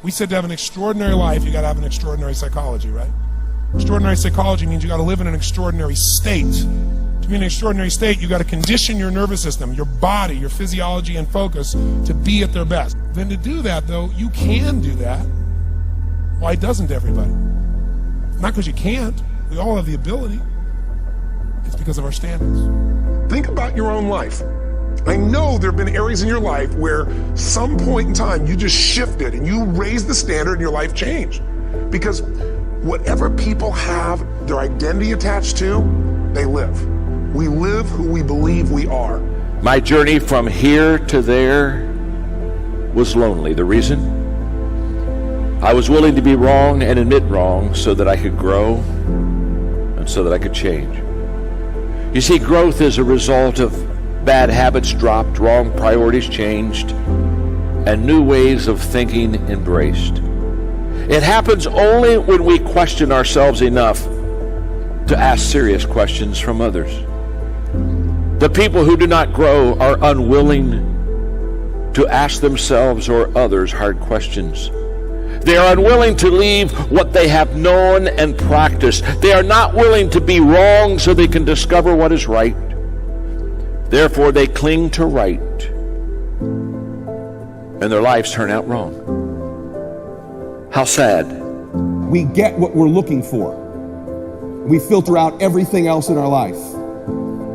We said to have an extraordinary life, you got to have an extraordinary psychology, right? Extraordinary psychology means you got to live in an extraordinary state. To be in an extraordinary state, you got to condition your nervous system, your body, your physiology and focus to be at their best. Then to do that, though, you can do that. Why doesn't everybody? Not because you can't. We all have the ability. It's because of our standards. Think about your own life. I know there have been areas in your life where some point in time you just shifted and you raised the standard and your life changed. Because whatever people have their identity attached to, they live. We live who we believe we are. My journey from here to there was lonely. The reason? I was willing to be wrong and admit wrong so that I could grow and so that I could change. You see, growth is a result of bad habits dropped, wrong priorities changed, and new ways of thinking embraced. It happens only when we question ourselves enough to ask serious questions from others. The people who do not grow are unwilling to ask themselves or others hard questions. They are unwilling to leave what they have known and practiced. They are not willing to be wrong so they can discover what is right. Therefore, they cling to right, and their lives turn out wrong. How sad. We get what we're looking for. We filter out everything else in our life.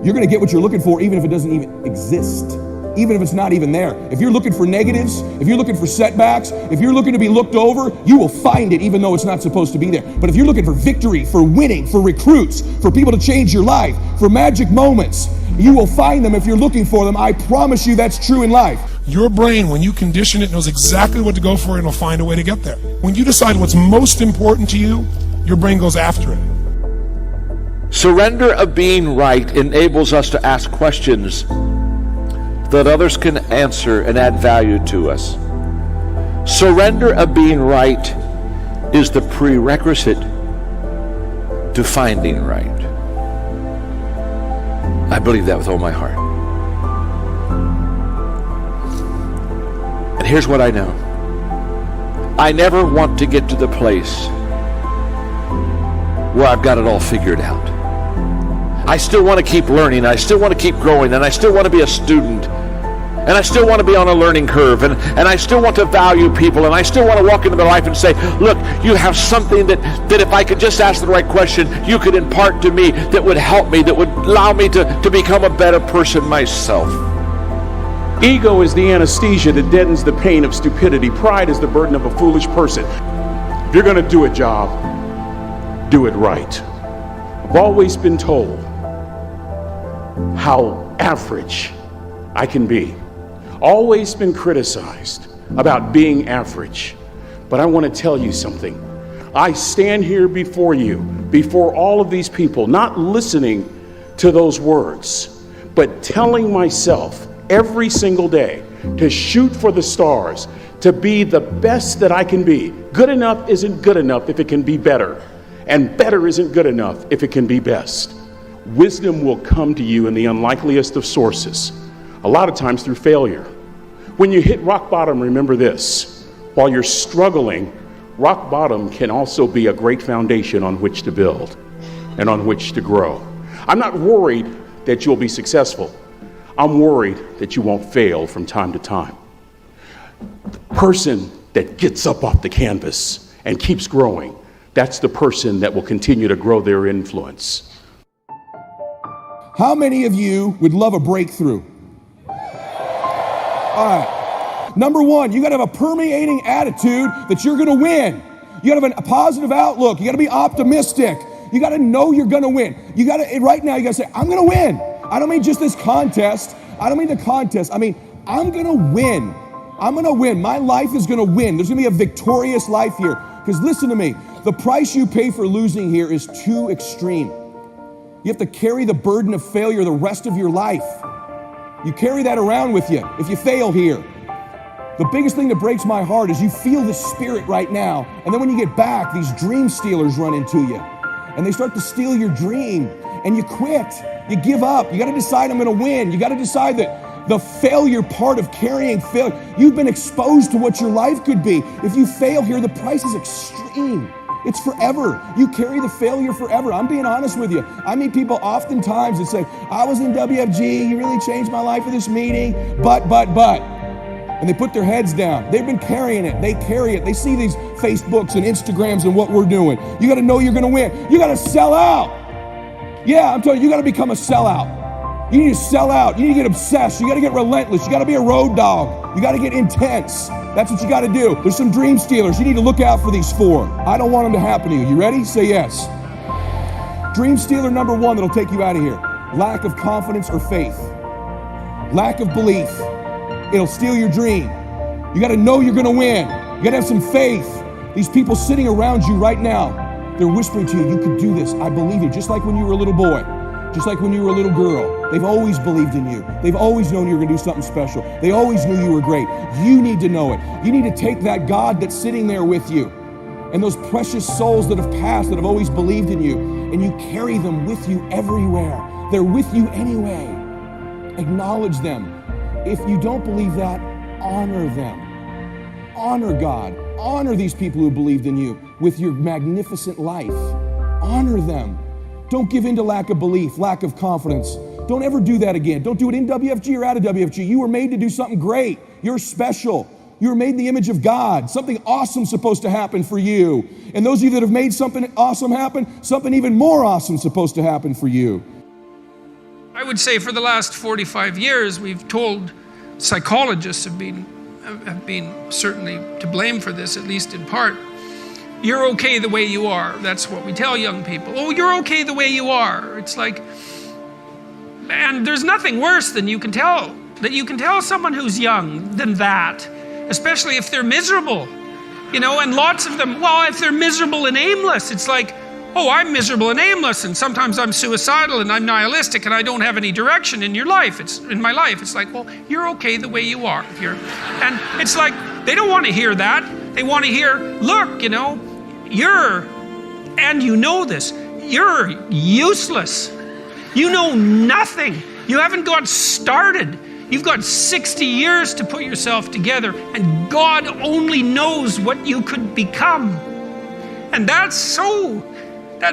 You're going to get what you're looking for even if it doesn't even exist, even if it's not even there. If you're looking for negatives, if you're looking for setbacks, if you're looking to be looked over, you will find it even though it's not supposed to be there. But if you're looking for victory, for winning, for recruits, for people to change your life, for magic moments, you will find them if you're looking for them. I promise you that's true in life. Your brain, when you condition it, knows exactly what to go for and will find a way to get there. When you decide what's most important to you, your brain goes after it. Surrender of being right enables us to ask questions that others can answer and add value to us. Surrender of being right is the prerequisite to finding right. I believe that with all my heart. And here's what I know. I never want to get to the place where I've got it all figured out. I still want to keep learning, I still want to keep growing, and I still want to be a student, and I still want to be on a learning curve, and I still want to value people, and I still want to walk into their life and say, look, you have something that if I could just ask the right question, you could impart to me that would help me, that would allow me to become a better person myself. Ego is the anesthesia that deadens the pain of stupidity. Pride is the burden of a foolish person. If you're going to do a job, do it right. I've always been told how average I can be. Always been criticized about being average. But I want to tell you something. I stand here before you, before all of these people, not listening to those words, but telling myself every single day to shoot for the stars, to be the best that I can be. Good enough isn't good enough if it can be better, and better isn't good enough if it can be best. Wisdom will come to you in the unlikeliest of sources, a lot of times through failure. When you hit rock bottom, remember this: while you're struggling, rock bottom can also be a great foundation on which to build and on which to grow. I'm not worried that you'll be successful. I'm worried that you won't fail from time to time. The person that gets up off the canvas and keeps growing, that's the person that will continue to grow their influence. How many of you would love a breakthrough? All right. Number one, you got to have a permeating attitude that you're going to win. You got to have a positive outlook. You got to be optimistic. You got to know you're going to win. You got to, right now, you got to say, I'm going to win. I don't mean just this contest. I don't mean the contest. I mean, I'm going to win. I'm going to win. My life is going to win. There's going to be a victorious life here. Because listen to me, the price you pay for losing here is too extreme. You have to carry the burden of failure the rest of your life. You carry that around with you if you fail here. The biggest thing that breaks my heart is you feel the spirit right now, and then when you get back, these dream stealers run into you, and they start to steal your dream, and you quit. You give up. You got to decide I'm going to win. You got to decide that The failure part of carrying failure. You've been exposed to what your life could be. If you fail here, the price is extreme. It's forever. You carry the failure forever. I'm being honest with you. I meet people oftentimes that say, I was in WFG, you really changed my life with this meeting, but. And they put their heads down. They've been carrying it. They carry it. They see these Facebooks and Instagrams and what we're doing. You got to know you're going to win. You got to sell out. Yeah, I'm telling you, you got to become a sellout. You need to sell out. You need to get obsessed. You got to get relentless. You got to be a road dog. You got to get intense. That's what you got to do. There's some dream stealers. You need to look out for these 4. I don't want them to happen to you. You ready? Say yes. Dream stealer number 1 that'll take you out of here. Lack of confidence or faith. Lack of belief. It'll steal your dream. You got to know you're going to win. You got to have some faith. These people sitting around you right now, they're whispering to you, you could do this. I believe you. Just like when you were a little boy. Just like when you were a little girl. They've always believed in you. They've always known you were going to do something special. They always knew you were great. You need to know it. You need to take that God that's sitting there with you and those precious souls that have passed, that have always believed in you, and you carry them with you everywhere. They're with you anyway. Acknowledge them. If you don't believe that, honor them. Honor God. Honor these people who believed in you with your magnificent life. Honor them. Don't give in to lack of belief, lack of confidence. Don't ever do that again. Don't do it in WFG or out of WFG. You were made to do something great. You're special. You were made in the image of God. Something awesome supposed to happen for you. And those of you that have made something awesome happen, something even more awesome supposed to happen for you. I would say for the last 45 years, we've told, psychologists have been certainly to blame for this, at least in part. You're okay the way you are. That's what we tell young people. Oh, you're okay the way you are. It's like, and there's nothing worse than you can tell someone who's young than that, especially if they're miserable, you know, and lots of them, well, if they're miserable and aimless, it's like, oh, I'm miserable and aimless, and sometimes I'm suicidal and I'm nihilistic and I don't have any direction in your life. It's in my life. It's like, well, you're okay the way you are. And it's like, they don't want to hear that. They want to hear, look, you know, and you know this, you're useless. You know nothing. You haven't got started. You've got 60 years to put yourself together, and God only knows what you could become. And that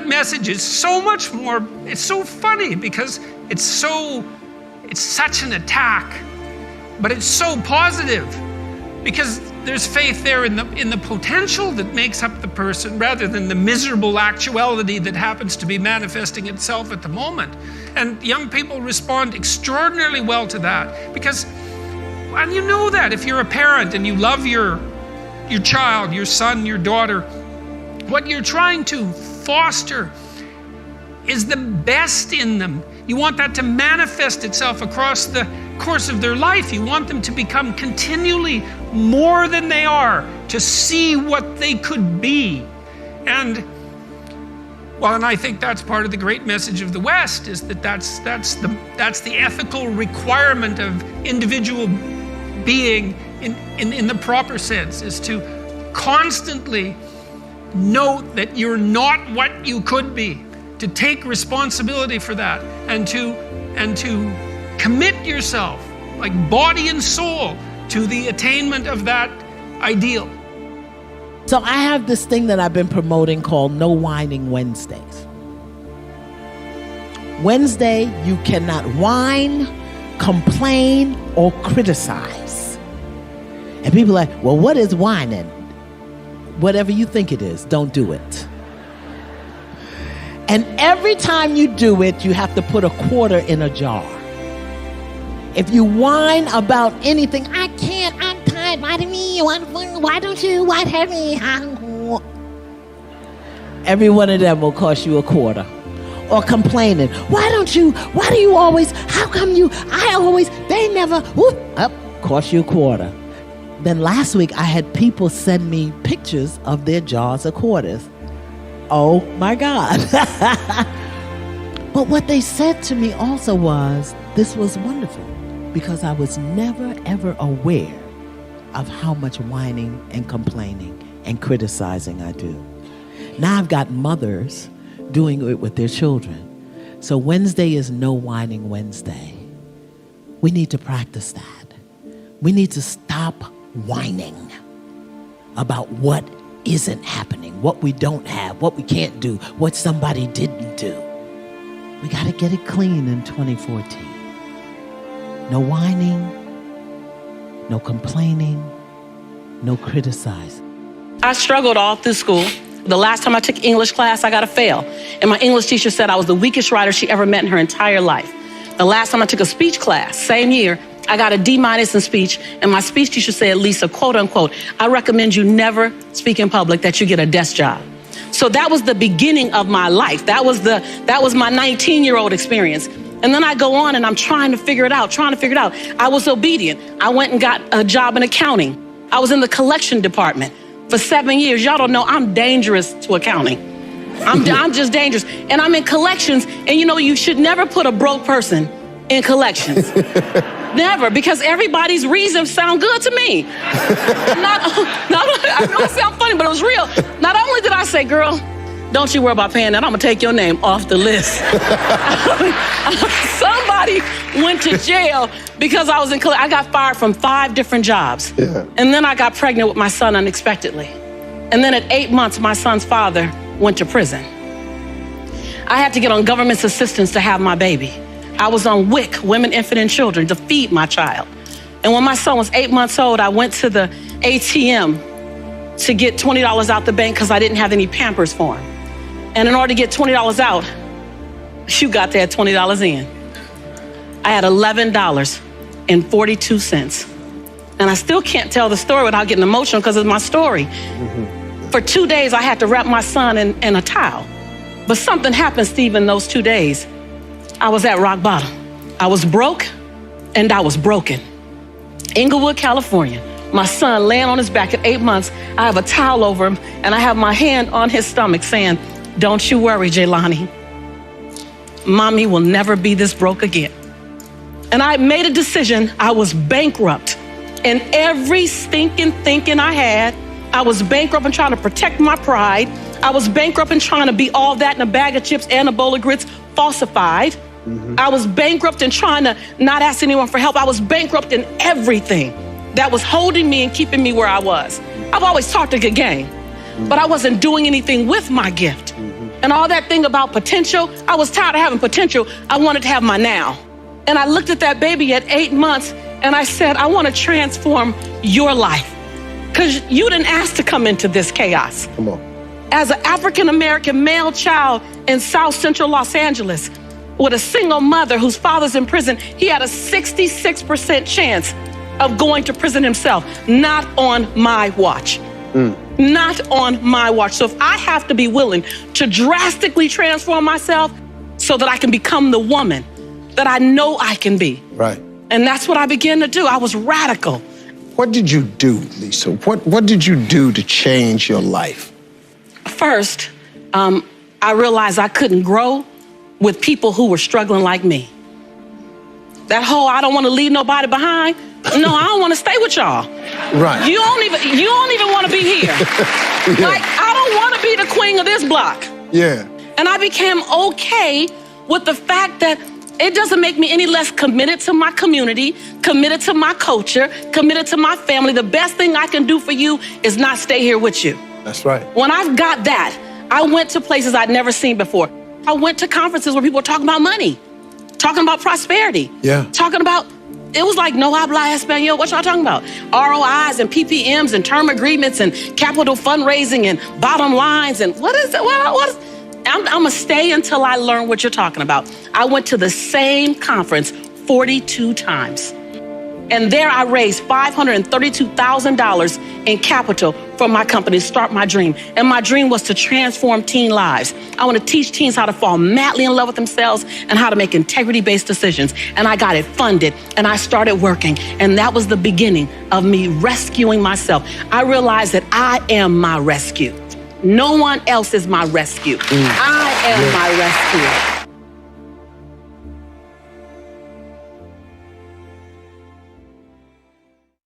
message is so much more, it's so funny because it's such an attack, but it's so positive because there's faith there in the potential that makes up the person rather than the miserable actuality that happens to be manifesting itself at the moment. And young people respond extraordinarily well to that because, and you know that if you're a parent and you love your child, your son, your daughter, what you're trying to foster is the best in them. You want that to manifest itself across the course of their life. You want them to become continually more than they are, to see what they could be. And I think that's part of the great message of the West, is that's the ethical requirement of individual being in the proper sense, is to constantly note that you're not what you could be, to take responsibility for that, and to commit yourself, like body and soul, to the attainment of that ideal. So I have this thing that I've been promoting called No Whining Wednesdays. Wednesday, you cannot whine, complain, or criticize. And people are like, well, what is whining? Whatever you think it is, don't do it. And every time you do it, you have to put a quarter in a jar. If you whine about anything, I can't, I'm tired, why do me, why don't you, why hurt me? Every one of them will cost you a quarter. Or complaining, why do you always, how come you, they never, cost you a quarter. Then last week I had people send me pictures of their jars of quarters. Oh my God. But what they said to me also was, this was wonderful, because I was never ever aware of how much whining and complaining and criticizing I do. Now I've got mothers doing it with their children. So Wednesday is No Whining Wednesday. We need to practice that. We need to stop whining about what isn't happening, what we don't have, what we can't do, what somebody didn't do. We got to get it clean in 2014. No whining, no complaining, no criticizing. I struggled all through school. The last time I took English class, I got a fail. And my English teacher said I was the weakest writer she ever met in her entire life. The last time I took a speech class, same year, I got a D- in speech, and my speech teacher said, Lisa, quote unquote, I recommend you never speak in public, that you get a desk job. So that was the beginning of my life. That was my 19-year-old experience. And then I go on and I'm trying to figure it out. I was obedient. I went and got a job in accounting. I was in the collection department for 7 years. Y'all don't know I'm dangerous to accounting. I'm just dangerous. And I'm in collections, and you know, you should never put a broke person in collections. Never, because everybody's reasons sound good to me. I might sound funny, but it was real. Not only did I say, girl, don't you worry about paying that, I'm gonna take your name off the list. Somebody went to jail because I was in I got fired from 5 different jobs. Yeah. And then I got pregnant with my son unexpectedly. And then at 8 months, my son's father went to prison. I had to get on government's assistance to have my baby. I was on WIC, Women, Infant, and Children, to feed my child. And when my son was 8 months old, I went to the ATM to get $20 out the bank because I didn't have any Pampers for him. And in order to get $20 out, you got that $20 in. I had $11.42. And I still can't tell the story without getting emotional because it's my story. Mm-hmm. For 2 days, I had to wrap my son in a towel. But something happened, Steve, in those 2 days. I was at rock bottom. I was broke and I was broken. Inglewood, California. My son laying on his back at 8 months. I have a towel over him and I have my hand on his stomach saying, don't you worry, Jaylani. Mommy will never be this broke again. And I made a decision. I was bankrupt. And every stinking thinking I had, I was bankrupt in trying to protect my pride. I was bankrupt in trying to be all that in a bag of chips and a bowl of grits, falsified. Mm-hmm. I was bankrupt in trying to not ask anyone for help. I was bankrupt in everything that was holding me and keeping me where I was. I've always talked a good game, but I wasn't doing anything with my gift. Mm-hmm. And all that thing about potential, I was tired of having potential. I wanted to have my now. And I looked at that baby at 8 months and I said, I want to transform your life because you didn't ask to come into this chaos. Come on. As an African-American male child in South Central Los Angeles with a single mother whose father's in prison, he had a 66% chance of going to prison himself. Not on my watch. Not on my watch. So if I have to be willing to drastically transform myself so that I can become the woman that I know I can be. Right. And that's what I began to do. I was radical. What did you do, Lisa? What did you do to change your life? First, I realized I couldn't grow with people who were struggling like me. That whole, I don't want to leave nobody behind. No, I don't want to stay with y'all. Right. You don't even want to be here. Yeah. Like, I don't want to be the queen of this block. Yeah. And I became okay with the fact that it doesn't make me any less committed to my community, committed to my culture, committed to my family. The best thing I can do for you is not stay here with you. That's right. When I've got that, I went to places I'd never seen before. I went to conferences where people were talking about money, talking about prosperity, talking about, it was like, no habla español. What y'all talking about? ROIs and PPMs and term agreements and capital fundraising and bottom lines and what is it? I'm gonna stay until I learn what you're talking about. I went to the same conference 42 times. And there I raised $532,000 in capital for my company to start my dream. And my dream was to transform teen lives. I want to teach teens how to fall madly in love with themselves and how to make integrity-based decisions. And I got it funded and I started working. And that was the beginning of me rescuing myself. I realized that I am my rescue. No one else is my rescue. I am my rescue.